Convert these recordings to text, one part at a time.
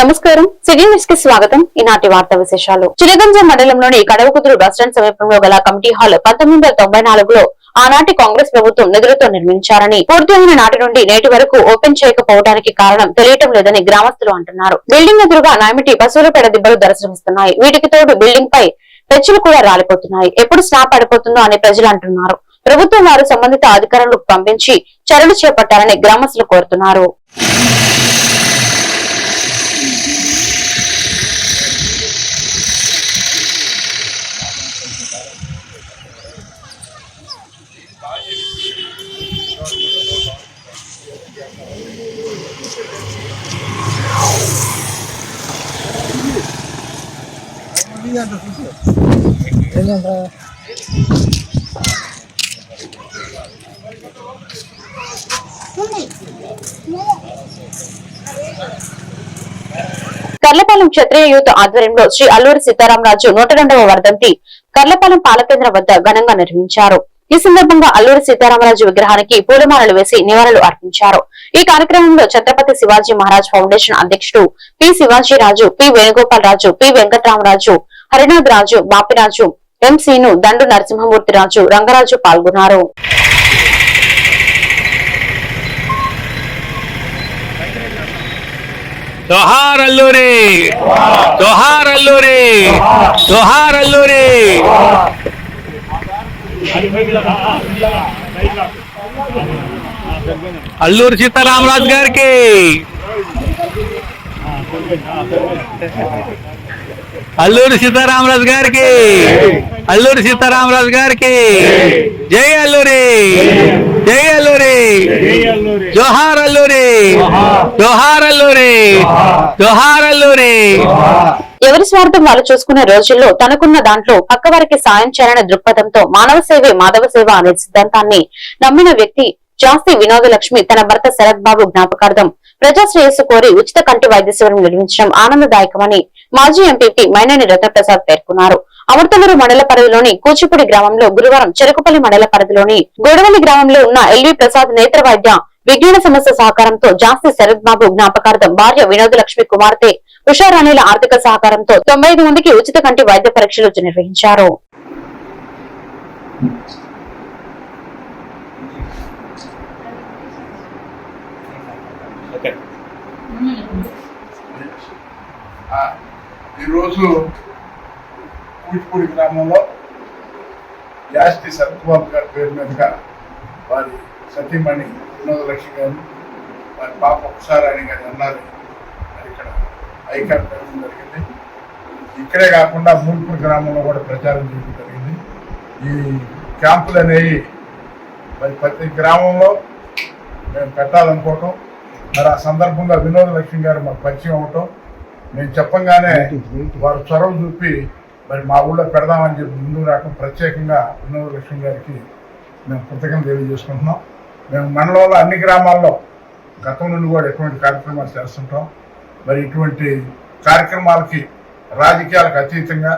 నమస్కారం. City news కి స్వాగతం. ఈనాటి వార్తా విశేషాలు. చినగంజ మండలంలోని కడవకుదురు బస్టాండ్ సమీపంలో గల కమిటీ హాల్ 1994లో ఆనాటి కాంగ్రెస్ ప్రభుత్వం నిధులతో నిర్మించారని, పూర్తయిన నాటి నుండి నేటి వరకు ఓపెన్ చేయకపోవడానికి కారణం తెలియటం లేదని గ్రామస్తులు అంటున్నారు. బిల్డింగ్ ఎదురుగా నామిటి పశువుల పేడ దిబ్బలు దర్శనమిస్తున్నాయి. వీటికి తోడు బిల్డింగ్ పై పెచ్చులు కూడా రాలిపోతున్నాయి. ఎప్పుడు స్లాబ్ పడిపోతుందో అని ప్రజలు అంటున్నారు. ప్రభుత్వం వారు సంబంధిత అధికారులకు పంపించి చర్యలు చేపట్టాలని గ్రామస్తులు కోరుతున్నారు. కర్లపాలెం క్షత్రియ యూత్ ఆధ్వర్యంలో శ్రీ అల్లూరి సీతారామరాజు 102వ వర్ధంతి కర్లపాలెం పాలకేంద్ర వద్ద ఘనంగా నిర్వహించారు. ఈ సందర్భంగా అల్లూరి సీతారామరాజు విగ్రహానికి పూలమాలలు వేసి నివాళులు అర్పించారు. ఈ కార్యక్రమంలో ఛత్రపతి శివాజీ మహారాజ్ ఫౌండేషన్ అధ్యక్షుడు పి శివాజీరాజు, పి వేణుగోపాల్ రాజు, పి వెంకటరామరాజు, హరినాథ్ రాజు, బాపిరాజు, ఎం సీను, దండు నరసింహమూర్తి రాజు, రంగరాజు పాల్గొన్నారు. జోహార్ అల్లూరి, జోహార్ అల్లూరి, జోహార్ అల్లూరి. అల్లూరి సీతారామరాజు గారికి, అల్లూరి సీతారామరాజు గారికి, అల్లూరి సీతారామరాజు గారికి. జై అల్లూరి, జై అల్లూరి, జోహార్ అల్లూరి, జోహార్ అల్లూరి, జోహార్ అల్లూరి. ఎవరి స్వార్థం వాళ్ళు చూసుకునే రోజుల్లో తనకున్న దాంట్లో పక్కవారికి సాయం చేయాలనే దృక్పథంతో మానవ సేవే మాధవ సేవ అనే సిద్ధాంతాన్ని నమ్మిన వ్యక్తి జాస్తి వినోదలక్ష్మి తన భర్త శరత్ బాబు జ్ఞాపకార్థం ప్రజా శ్రేయస్సు కోరి ఉచిత కంటి వైద్య శిబిరం నిర్మించడం ఆనందదాయకమని మాజీ ఎంపీపీ మైనేని రత్నప్రసాద్ పేర్కొన్నారు. అమృతలూరు మండల పరిధిలోని కూచిపూడి గ్రామంలో గురువారం చెరుకుపల్లి మండల పరిధిలోని గోడవల్లి గ్రామంలో ఉన్న ఎల్వి ప్రసాద్ నేత్ర వైద్య విజ్ఞాన సమస్య సహకారంతో జాస్తి శరత్ బాబు జ్ఞాపకార్థం భార్య వినోదలక్ష్మి కుమార్తె ఉషారాణిల ఆర్థిక సహకారంతో 95 మందికి ఉచిత కంటి వైద్య పరీక్షలు నిర్వహించారు. ఈరోజు కూచిపూడి గ్రామంలో జాస్తి శరత్ బాబు గారి పేరు మీదుగా వారి సతీమణి వినోదలక్ష్మి గారు, వారి పాప ఉషారాణి గారు అన్నారు ఇక్కడ ఐకాన్ పెట్టడం జరిగింది. ఇక్కడే కాకుండా మూల్పూర్ గ్రామంలో కూడా ప్రచారం చేయడం జరిగింది. ఈ క్యాంపులు అనేవి మరి ప్రతి గ్రామంలో మేము పెట్టాలనుకోవటం, మరి ఆ సందర్భంగా వినోదలక్ష్మి గారు మాకు పరిచయం అవటం, మేము చెప్పంగానే వారు చొరవ చూపి మరి మా ఊళ్ళో పెడదామని చెప్పి ముందుకు రావడం, ప్రత్యేకంగా వినోదలక్ష్మి గారికి మేము కృతజ్ఞతలు తెలియజేసుకుంటున్నాం. మేము మండలంలో అన్ని గ్రామాల్లో గతం నుండి కూడా ఎటువంటి కార్యక్రమాలు చేస్తుంటాం. మరి ఇటువంటి కార్యక్రమాలకి రాజకీయాలకు అతీతంగా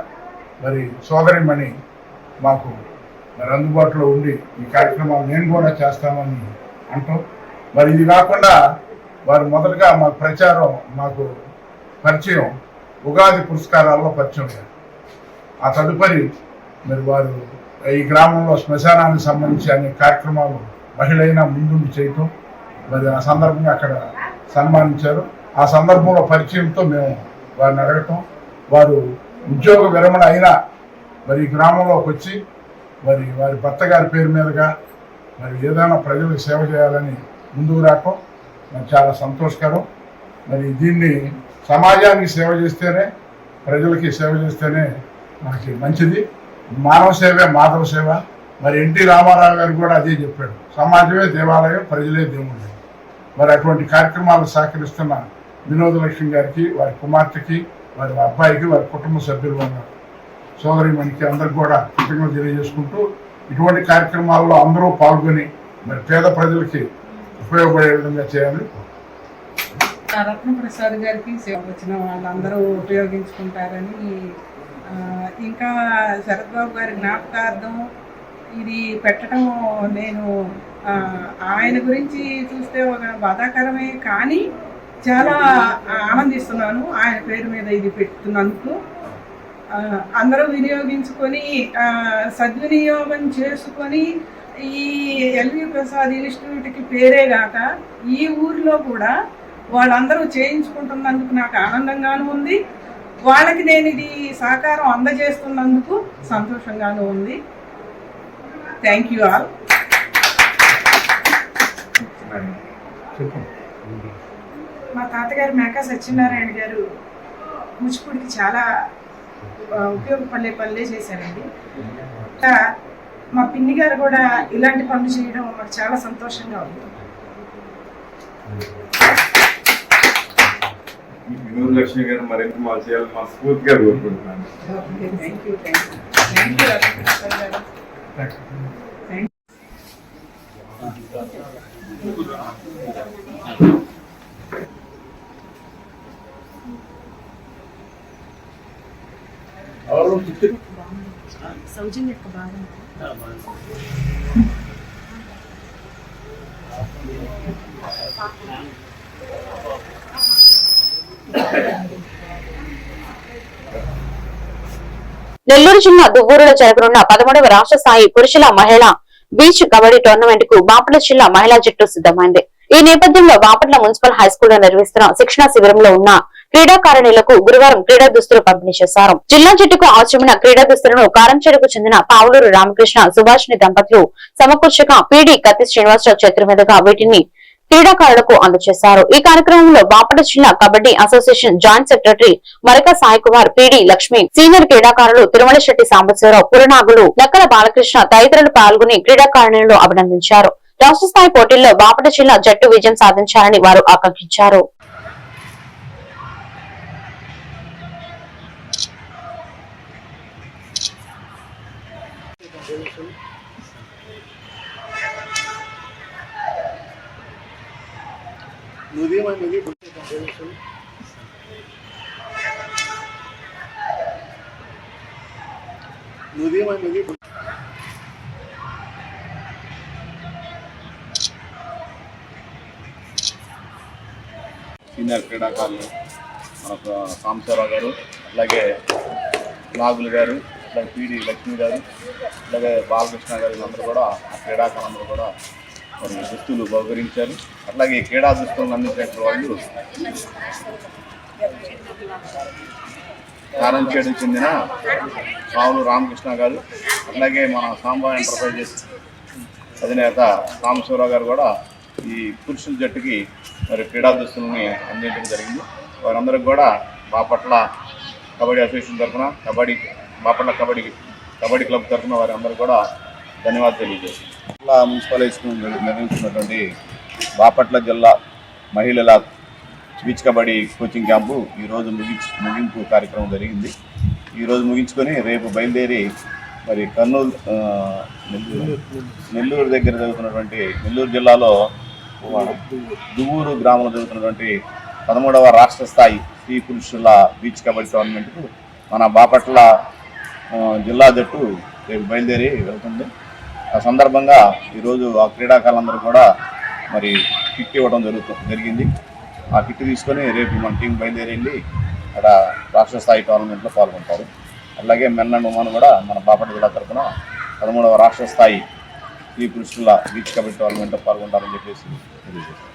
మరి సోదరిమణి మాకు మరి అందుబాటులో ఉండి ఈ కార్యక్రమాలు నేను కూడా చేస్తామని అంటాం. మరి ఇది కాకుండా వారు మొదటగా మాకు ప్రచారం, మాకు పరిచయం ఉగాది పురస్కారాల్లో పరిచయం లేదు. ఆ తదుపరి మరి వారు ఈ గ్రామంలో శ్మశానానికి సంబంధించి అనే కార్యక్రమాలు మహిళైనా ముందుండి చేయటం, మరి ఆ సందర్భంగా అక్కడ సన్మానించారు. ఆ సందర్భంలో పరిచయంతో మేము వారిని అడగటం, వారు ఉద్యోగ విరమణ అయినా మరి గ్రామంలోకి వచ్చి మరి వారి భర్త గారి పేరు మీదుగా మరి ఏదైనా ప్రజలకు సేవ చేయాలని ముందుకు రావటం మరి చాలా సంతోషకరం. మరి దీన్ని సమాజానికి సేవ చేస్తేనే, ప్రజలకి సేవ చేస్తేనే మనకి మంచిది. మానవ సేవే మాధవ సేవ. మరి ఎన్టీ రామారావు గారు కూడా అదే చెప్పాడు, సమాజమే దేవాలయం, ప్రజలే దేవుళ్ళు. మరి అటువంటి కార్యక్రమాలు సహకరిస్తున్న వినోదలక్ష్మి గారికి, వారి కుమార్తెకి, వారి అబ్బాయికి, వారి కుటుంబ సభ్యులు ఉన్నారు సోదరిమణికి అందరికి కూడా కృతజ్ఞతలు తెలియజేసుకుంటూ, ఇటువంటి కార్యక్రమాల్లో అందరూ పాల్గొని మరి పేద ప్రజలకి ఉపయోగపడే విధంగా చేయాలి. రత్నప్రసాద్ గారికి వచ్చిన వాళ్ళందరూ ఉపయోగించుకుంటారని, ఇంకా శరత్ బాబు గారి జ్ఞాపకార్థం ఇది పెట్టడం నేను ఆయన గురించి చూస్తే ఒక బాధాకరమే, కానీ చాలా ఆనందిస్తున్నాను ఆయన పేరు మీద ఇది పెట్టుతున్నందుకు. అందరూ వినియోగించుకొని సద్వినియోగం చేసుకొని ఈ ఎల్వి ప్రసాద్ ఇన్స్టిట్యూట్కి పేరే గాక ఈ ఊరిలో కూడా వాళ్ళందరూ చేయించుకుంటున్నందుకు నాకు ఆనందంగానూ ఉంది. వాళ్ళకి నేను ఇది సహకారం అందజేస్తున్నందుకు సంతోషంగానూ ఉంది. Thank you all. మా తాతగారు మేకా సత్యనారాయణ గారు కూచిపూడికి చాలా ఉపయోగపడే పనులే చేశారండి. మా పిన్ని గారు కూడా ఇలాంటి పనులు చేయడం మాకు చాలా సంతోషంగా ఉంది. వినోద్ లక్ష్మి గారు మరింత మా చేయాలని మా స్ఫూర్తిగా కోరుకుంటున్నాను. సౌజన్య యొక్క బాధ నెల్లూరు జిల్లా దువ్వూరులో జరగనున్న 13వ రాష్ట్ర స్థాయి పురుషుల మహిళా బీచ్ కబడ్డీ టోర్నమెంట్ కు బాపట్ల జిల్లా మహిళా జట్టు సిద్ధమైంది. ఈ నేపథ్యంలో బాపట్ల మున్సిపల్ హైస్కూల్లో నిర్వహిస్తున్న శిక్షణా శిబిరంలో ఉన్న క్రీడాకారిణులకు గురువారం క్రీడా దుస్తులు పంపిణీ చేశారు. జిల్లా జట్టుకు అవసరమైన క్రీడా దుస్తులను కారంచేడుకు చెందిన పావులూరు రామకృష్ణ సుభాషిణి దంపతులు సమకూర్చగా పీడీ కత్తి శ్రీనివాసరావు చేతుల మీదుగా వీటిని క్రీడాకారులకు అందజేశారు. ఈ కార్యక్రమంలో బాపట్ల జిల్లా కబడ్డీ అసోసియేషన్ జాయింట్ సెక్రటరీ మరక సాయి కుమార్, పీడీ లక్ష్మి, సీనియర్ క్రీడాకారులు తిరుమల శెట్టి సాంబశివరావు, పురనాగులు, లక్కల బాలకృష్ణ తదితరులు పాల్గొని క్రీడాకారిణులను అభినందించారు. రాష్ట్ర స్థాయి పోటీల్లో బాపట్ల జిల్లా జట్టు విజయం సాధించాలని వారు ఆకాంక్షించారు. సీనియర్ క్రీడాకారులు మనకు సాంబశివరావు గారు, అలాగే నాగులు గారు, అలాగే పీడి లక్ష్మి గారు, అలాగే బాలకృష్ణ గారు, వీళ్ళందరూ కూడా ఆ క్రీడాకారులందరూ కూడా మరి దుస్తులు బహుకరించారు. అట్లాగే క్రీడా దుస్తులను అందించిన వాళ్ళు కారంచేడుకు చెందిన పావులు రామకృష్ణ గారు, అట్లాగే మన సాంబా ఎంటర్ప్రైజెస్ అధినేత సాంబశివరావు గారు కూడా ఈ పురుషుల జట్టుకి మరి క్రీడా దుస్తులని అందించడం జరిగింది. వారందరికీ కూడా బాపట్ల కబడ్డీ అసోసియేషన్ తరఫున బాపట్ల కబడ్డీ క్లబ్ తరఫున వారందరూ కూడా ధన్యవాదాలు తెలియజేస్తాం. మున్సిపల్ హై స్కూల్ నిర్వహించినటువంటి బాపట్ల జిల్లా మహిళల బీచ్ కబడ్డీ కోచింగ్ క్యాంపు ఈరోజు ముగింపు కార్యక్రమం జరిగింది. ఈరోజు ముగించుకొని రేపు బయలుదేరి మరి నెల్లూరు దగ్గర జరుగుతున్నటువంటి నెల్లూరు జిల్లాలో దువ్వూరు గ్రామంలో జరుగుతున్నటువంటి 13వ రాష్ట్ర స్థాయి స్త్రీ పురుషుల బీచ్ కబడ్డీ టోర్నమెంట్కు మన బాపట్ల జిల్లా జట్టు రేపు బయలుదేరి వెళ్తుంది. ఆ సందర్భంగా ఈరోజు ఆ క్రీడాకారులందరూ కూడా మరి కిట్ ఇవ్వడం జరిగింది. ఆ కిట్ తీసుకొని రేపు మన టీం బయలుదేరి వెళ్ళి అక్కడ రాష్ట్ర స్థాయి టోర్నమెంట్లో పాల్గొంటారు. అలాగే మెన్ అండ్ ఉమెన్ కూడా మన బాపట్ల జిల్లా తరఫున 13వ రాష్ట్ర స్థాయి స్త్రీ పురుషుల బీచ్ కబడ్డీ టోర్నమెంట్లో పాల్గొంటారని చెప్పేసి తెలియజేస్తారు.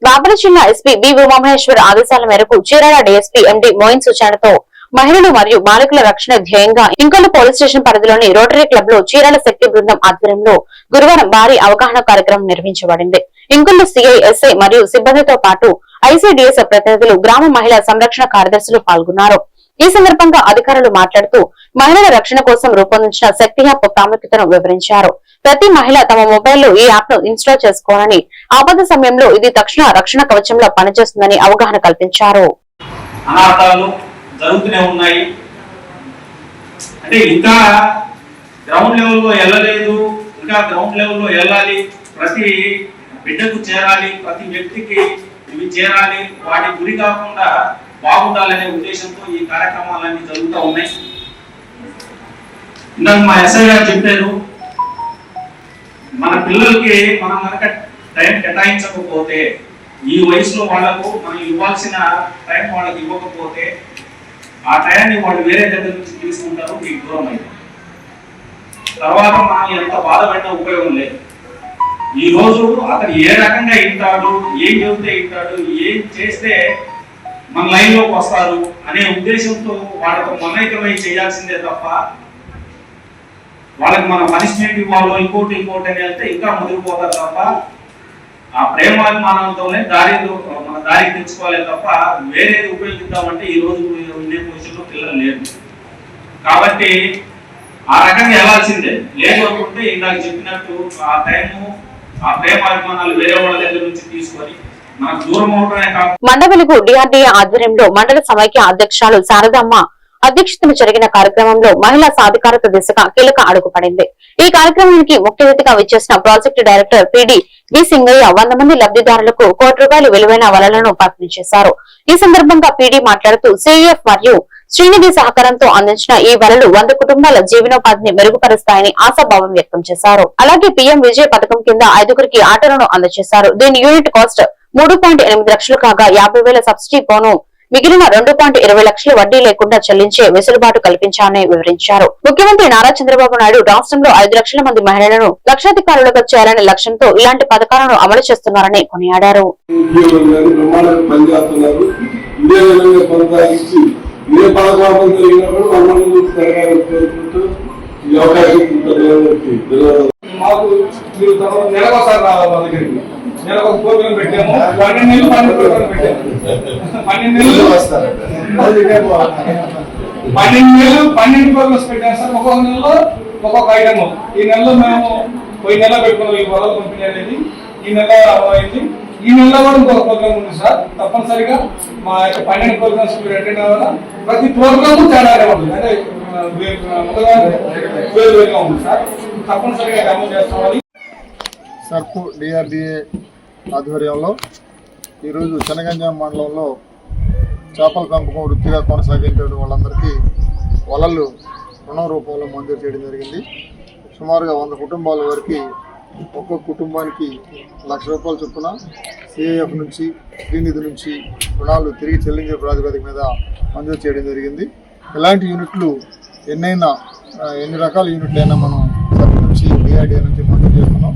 బాపట్ల జిల్లా ఎస్పీ బి ఉమామహేశ్వర్ ఆదేశాల మేరకు చీరాల డీఎస్పీ ఎండి మోయిన్ సూచనతో మహిళలు మరియు బాలికల రక్షణ ధ్యేయంగా ఇంకొల్లు పోలీస్ స్టేషన్ పరిధిలోని రోటరీ క్లబ్ లో చీరాల శక్తి బృందం ఆధ్వర్యంలో గురువారం భారీ అవగాహన కార్యక్రమం నిర్వహించబడింది. ఇంకొల్లు సిఐ, ఎస్ఐ మరియు సిబ్బందితో పాటు ఐసీడీఎస్ ప్రతినిధులు, గ్రామ మహిళా సంరక్షణ కార్యదర్శులు పాల్గొన్నారు. ఈ సందర్భంగా అధికారులు మాట్లాడుతూ మహిళల రక్షణ కోసం రూపొందించిన శక్తి యాప్ ప్రాముఖ్యతను వివరించారు. ప్రతి మహిళ తమ మొబైల్లో ఈ యాప్ ను ఇన్స్టాల్ చేసుకోవాలని, ఆపద సమయంలో ఇది తక్షణ రక్షణ కవచంలో పనిచేస్తుందని అవగాహన కల్పించారు. జరుగుతూనే ఉన్నాయి. అంటే ఇంకా గ్రౌండ్ లెవెల్లో వెళ్ళలేదు, ఇంకా గ్రౌండ్ లెవెల్లో వెళ్ళాలి, ప్రతి బిడ్డకు చేరాలి, ప్రతి వ్యక్తికి ఇవి చేరాలి, వాటి గురి కాకుండా బాగుండాలనే ఉద్దేశంతో ఈ కార్యక్రమాలన్నీ జరుగుతూ ఉన్నాయి. ఇందాక మా ఎస్ఐ గారు చెప్పారు, మన పిల్లలకి మనం కనుక టైం కేటాయించకపోతే ఈ వయసులో వాళ్ళకు మనం ఇవ్వాల్సిన టైం వాళ్ళకి ఇవ్వకపోతే ఆ టైంని వాళ్ళు వేరే దగ్గర నుంచి తీసుకుంటారు, మీకు దూరం అయితే తర్వాత మనం ఎంత బాధపడినా ఉపయోగం లేదు. ఈ రోజు అతను ఏ రకంగా వింటాడు, ఏం చెబితే వింటాడు, ఏం చేస్తే మన లైన్లోకి వస్తారు అనే ఉద్దేశంతో వాళ్ళతో మమైకమై చేయాల్సిందే తప్ప వాళ్ళకి మన పనిష్మెంట్ ఇవ్వాలో ఇంకోటి అని వెళ్తే ఇంకా ముదిరిపోతారు తప్ప ఆ ప్రేమాభిమానంతోనే మన దారికి తెచ్చుకోవాలి తప్ప వేరేది ఉపయోగిద్దామంటే ఈ రోజు ఉండే పొజిషన్లో పిల్లలు లేరు. కాబట్టి ఆ రకంగా వెళ్లాల్సిందే. లేదు అనుకుంటే ఇందాక చెప్పినట్టు ఆ టైము ఆ ప్రేమాభిమానాలు వేరే వాళ్ళ దగ్గర నుంచి తీసుకొని మనకు దూరం అవడమే కాకుండా మండవెలుగు డిఆర్డీఏ ఆధ్వర్యంలో మండల సమైక్య అధ్యక్షురాలు శారదమ్మ అధ్యక్షతన జరిగిన కార్యక్రమంలో మహిళా సాధికారత దిశగా కీలక అడుగు పడింది. ఈ కార్యక్రమానికి ముఖ్య అతిథిగా విచ్చేసిన ప్రాజెక్టు డైరెక్టర్ పిడి వి సింగయ్య 100 మంది లబ్ధిదారులకు ₹1 విలువైన వలలను పంపిణీ చేశారు. ఈ సందర్భంగా పిడి మాట్లాడుతూ సిఎఫ్ మరియు శ్రీనిధి సహకారంతో అందించిన ఈ వలలు 100 కుటుంబాల జీవనోపాధిని మెరుగుపరుస్తాయని ఆశాభావం వ్యక్తం చేశారు. అలాగే పీఎం విజయ్ పథకం కింద 5గురికి ఆటోలను అందజేశారు. దీని యూనిట్ కాస్ట్ 3.8 లక్షలు కాగా 50,000 సబ్సిడీ పోను మిగిలిన 2.20 లక్షలు వడ్డీ లేకుండా చెల్లించే వెసులుబాటు కల్పించాలని వివరించారు. ముఖ్యమంత్రి నారా చంద్రబాబు నాయుడు రాష్ట్రంలో 5 లక్షల మంది మహిళలను లక్షాధికారులుగా చేయాలనే లక్ష్యంతో ఇలాంటి పథకాలను అమలు చేస్తున్నారని కొనియాడారు. నెలకు ఒక ప్రోగ్రాం పెట్టాము, 12 నెలలు 12 ప్రోగ్రాం పెట్టాము. 12 నెలలు 12 ప్రోగ్రామ్స్ పెట్టాము సార్. ఒక్కొక్క నెలలో ఒక్కొక్క ఐటమ్. ఈ నెలలో మేము పోయిన నెల పెట్టుకున్నాం ఈ వలలు పంపిణీ అనేది. ఈ నెల అయింది. ఈ నెలలో కూడా ఇంకొక ప్రోగ్రామ్ ఉంది సార్. తప్పనిసరిగా మా యొక్క 12 ప్రోగ్రామ్స్ మీరు అటెండ్ అవ్వాలా. ప్రతి ప్రోగ్రాము తేడానే ఉంటుంది, అంటే వేరుగా ఉంది సార్. తప్పనిసరిగా అమలు చేస్తామని సర్పు డిఆర్డీఏ ఆధ్వర్యంలో ఈరోజు చెనగంజాం మండలంలో చేపల పెంపకం వృత్తిగా కొనసాగించే వాళ్ళందరికీ వలలు రుణం రూపంలో మంజూరు చేయడం జరిగింది. సుమారుగా 100 కుటుంబాల వరకు ఒక్కొక్క కుటుంబానికి ₹1,00,000 చొప్పున సిఐఎఫ్ నుంచి శ్రీనిధి నుంచి రుణాలు తిరిగి చెల్లించే ప్రాతిపదిక మీద మంజూరు చేయడం జరిగింది. ఇలాంటి యూనిట్లు ఎన్ని రకాల యూనిట్లు అయినా మనం సర్పు నుంచి డిఆర్డీఏ నుంచి మంజూరు చేస్తున్నాం.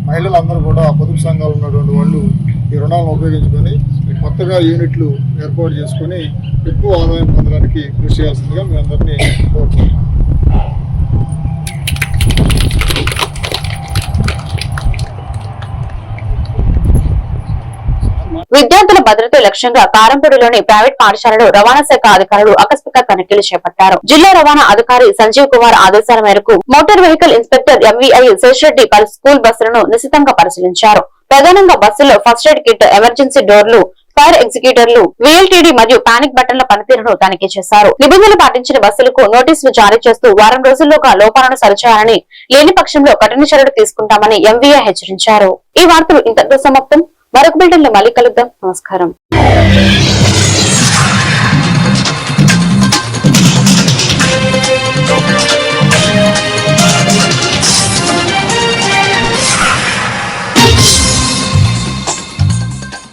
మహిళలందరూ కూడా పొదుపు సంఘాలు ఉన్నటువంటి వాళ్ళు ఈ రుణాలను ఉపయోగించుకొని కొత్తగా యూనిట్లు ఏర్పాటు చేసుకొని ఎక్కువ ఆదాయం పొందడానికి కృషి చేయాల్సిందిగా మీ అందరినీ కోరుతున్నాం. విద్యార్థుల భద్రత లక్ష్యంగా కారంపూడిలోని ప్రైవేట్ పాఠశాలలో రవాణా శాఖ అధికారులు ఆకస్మిక తనిఖీలు చేపట్టారు. జిల్లా రవాణా అధికారి సంజీవ్ కుమార్ ఆదేశాల మేరకు motor vehicle inspector MVI Sesha Reddy పలు స్కూల్ బస్సులను నిశితంగా పరిశీలించారు. ప్రధానంగా బస్సులో ఫస్ట్ ఎయిడ్ కిట్, ఎమర్జెన్సీ డోర్లు, ఫైర్ ఎగ్జిక్యూటర్లు, VLTD మరియు పానిక్ బటన్ల పనితీరును తనిఖీ చేశారు. నిబంధనలు పాటించిన బస్సులకు నోటీసులు జారీ చేస్తూ వారం రోజుల్లోగా లోపాలను సరిచేయాలని, లేని పక్షంలో కఠిన చర్యలు తీసుకుంటామని ఎంవీఐ హెచ్చరించారు. ఈ వార్తలు ఇంతటితో సమాప్తం. మరొక బిల్డన్లో మళ్ళీ కలుద్దాం. నమస్కారం.